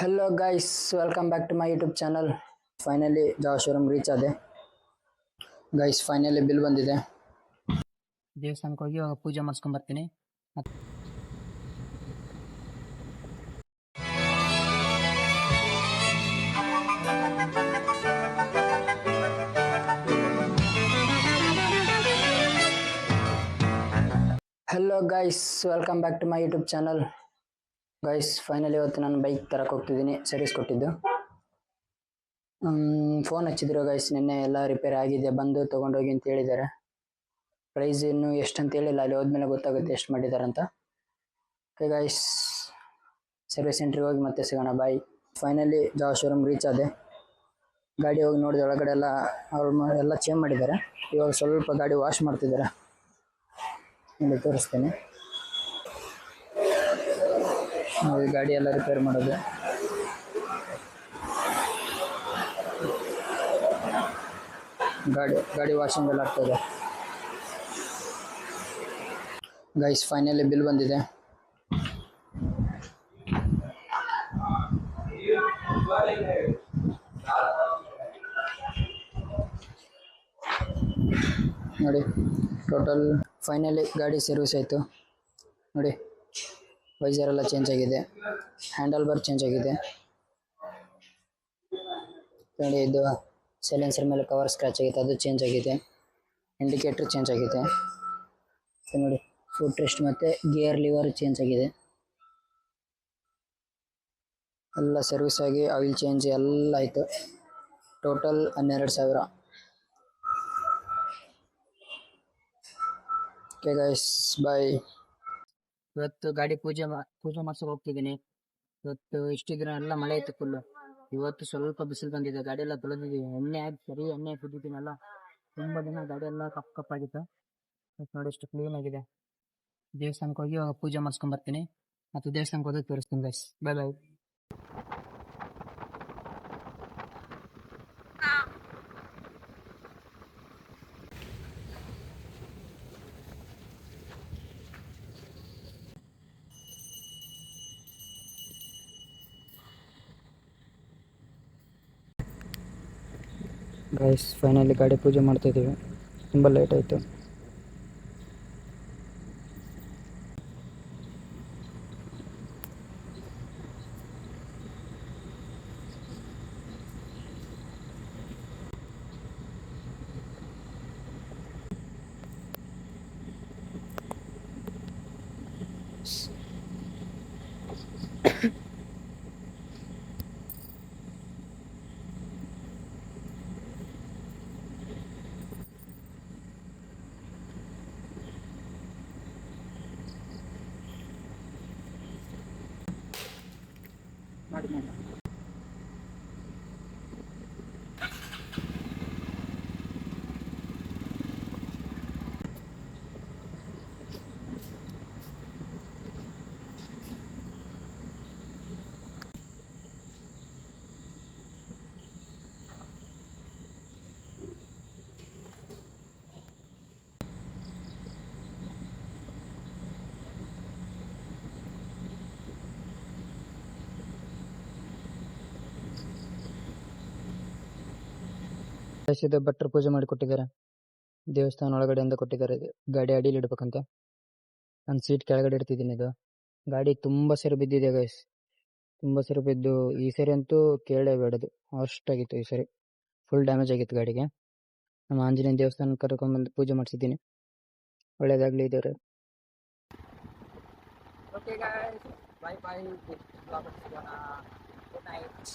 Hello guys, welcome back to my YouTube channel. Finally Java showroom reach ಆದೆ guys. Finally bill ಬಂದಿದೆ. ದೇವಸ್ಥಾನಕ್ಕೆ ಹೋಗಿ ಇವಾಗ ಪೂಜೆ ಮಾಡಿಸ್ಕೊಂಡ್ ಬರ್ತೀನಿ. Hello guys, welcome back to my YouTube channel. Guys, finally ಇವತ್ತು ನಾನು ಬೈಕ್ ತರಕ್ಕೆ ಹೋಗ್ತಿದ್ದೀನಿ, ಸರ್ವಿಸ್ ಕೊಟ್ಟಿದ್ದು. ಫೋನ್ ಹಚ್ಚಿದ್ರು ಗೈಸ್, ನಿನ್ನೆ ಎಲ್ಲ ರಿಪೇರಿ ಆಗಿದೆ, ಬಂದು ತೊಗೊಂಡೋಗಿ ಅಂತ ಹೇಳಿದ್ದಾರೆ. ಪ್ರೈಸ್ ಇನ್ನು ಎಷ್ಟು ಅಂತ ಹೇಳಿಲ್ಲ, ಅಲ್ಲಿ ಹೋದ್ಮೇಲೆ ಗೊತ್ತಾಗುತ್ತೆ ಎಷ್ಟು ಮಾಡಿದ್ದಾರೆ ಅಂತ. ಓಕೆ ಗೈಸ್, ಸರ್ವಿಸ್ ಸೆಂಟ್ರಿಗೆ ಹೋಗಿ ಮತ್ತೆ ಸಿಗೋಣ, ಬಾಯ್. ಫೈನಲಿ ಜಾವ ಶೋರೂಮ್ ರೀಚ್ ಆದೆ. ಗಾಡಿ ಹೋಗಿ ನೋಡಿದೆ, ಒಳಗಡೆ ಎಲ್ಲ ಚೇಂಜ್ ಮಾಡಿದ್ದಾರೆ. ಇವಾಗ ಸ್ವಲ್ಪ ಗಾಡಿ ವಾಶ್ ಮಾಡ್ತಿದ್ದಾರೆ, ಇಲ್ಲಿ ತೋರಿಸ್ತೇನೆ. ಗಾಡಿ ಎಲ್ಲ ರಿಪೇರ್ ಮಾಡೋದು. ಗಾಡಿ ವಾಷಿಂಗ್ ಎಲ್ಲ ಆಗ್ತದೆ ಗೈಸ್. ಫೈನಲಿ ಬಿಲ್ ಬಂದಿದೆ. ನೋಡಿ, ಟೋಟಲ್ ಫೈನಲಿ ಗಾಡಿ ಸರ್ವಿಸ್ ಆಯಿತು. ನೋಡಿ, ವೈಸರ್ ಎಲ್ಲ ಚೇಂಜ್ ಆಗಿದೆ, ಹ್ಯಾಂಡಲ್ ಬಾರ್ ಚೇಂಜ್ ಆಗಿದೆ. ನೋಡಿ, ಇದು ಸೈಲೆನ್ಸರ್ ಮೇಲೆ ಕವರ್ ಸ್ಕ್ರಾಚ್ ಆಗಿದೆ, ಅದು ಚೇಂಜ್ ಆಗಿದೆ. ಇಂಡಿಕೇಟರ್ ಚೇಂಜ್ ಆಗಿದೆ. ನೋಡಿ, ಫುಟ್ ರೆಸ್ಟ್ ಮತ್ತು ಗೇರ್ ಲಿವರ್ ಚೇಂಜ್ ಆಗಿದೆ. ಎಲ್ಲ ಸರ್ವಿಸ್ ಆಗಿ ಆಯಿಲ್ ಚೇಂಜ್ ಎಲ್ಲ ಆಯಿತು. ಟೋಟಲ್ 12,000. ಓಕೆ ಗೈಸ್, ಬಾಯ್. ಇವತ್ತು ಗಾಡಿ ಪೂಜೆ ಮಾಡ್ಸೋಕೆ ಹೋಗ್ತಿದ್ದೀನಿ. ಇವತ್ತು ಇಷ್ಟು ದಿನ ಎಲ್ಲ ಮಳೆ ಇತ್ತು ಫುಲ್ಲು. ಇವತ್ತು ಸ್ವಲ್ಪ ಬಿಸಿಲು ಬಂದಿದೆ. ಗಾಡಿ ಎಲ್ಲ ತೊಳೆದಿದ್ದೀವಿ, ಎಣ್ಣೆ ಹಾಕಿ ಸರಿ ಎಣ್ಣೆ ಕುದಿದ್ದೀನಲ್ಲ, ತುಂಬ ದಿನ ಗಾಡಿ ಎಲ್ಲ ಕಪ್ಪಾಗಿತ್ತು. ನೋಡಿ, ಎಷ್ಟು ಕ್ಲೀನ್ ಆಗಿದೆ. ದೇವಸ್ಥಾನಕ್ಕೆ ಹೋಗಿ ಇವಾಗ ಪೂಜೆ ಮಾಡಿಸ್ಕೊಂಡ್ ಬರ್ತೀನಿ, ಮತ್ತು ದೇವಸ್ಥಾನಕ್ಕೆ ಹೋಗಿ ತೋರಿಸ್ತೀನಿ ಗೈಸ್. ಬಾಯ್ ಬಾಯ್. ಗೈಸ್, ಫೈನಲಿ ಗಾಡಿ ಪೂಜೆ ಮಾಡ್ತಾಯಿದ್ದೀವಿ, ತುಂಬ ಲೇಟ್ ಆಯಿತು. ಇದು ಭಟ್ರು ಪೂಜೆ ಮಾಡಿ ಕೊಟ್ಟಿದ್ದಾರೆ, ದೇವಸ್ಥಾನ ಒಳಗಡೆಯಿಂದ ಕೊಟ್ಟಿದ್ದಾರೆ. ಗಾಡಿ ಅಡಿಯಲ್ಲಿ ಇಡ್ಬೇಕಂತ. ನಾನು ಸೀಟ್ ಕೆಳಗಡೆ ಇಡ್ತಿದ್ದೀನಿ. ಇದು ಗಾಡಿ ತುಂಬ ಸರಿ ಬಿದ್ದಿದೆ ಗೈಸ್, ತುಂಬ ಸರಿ ಬಿದ್ದು. ಈ ಸರಿ ಅಂತೂ ಕೇಳಲೇಬೇಡದು, ಅಷ್ಟಾಗಿತ್ತು. ಈ ಸರಿ ಫುಲ್ ಡ್ಯಾಮೇಜ್ ಆಗಿತ್ತು ಗಾಡಿಗೆ. ನಮ್ಮ ಆಂಜನೇಯ ದೇವಸ್ಥಾನ ಕರ್ಕೊಂಡ್ಬಂದು ಪೂಜೆ ಮಾಡಿಸಿದ್ದೀನಿ. ಒಳ್ಳೇದಾಗಲಿ ಇದ್ದಾರೆ. Okay guys, bye bye. Good night.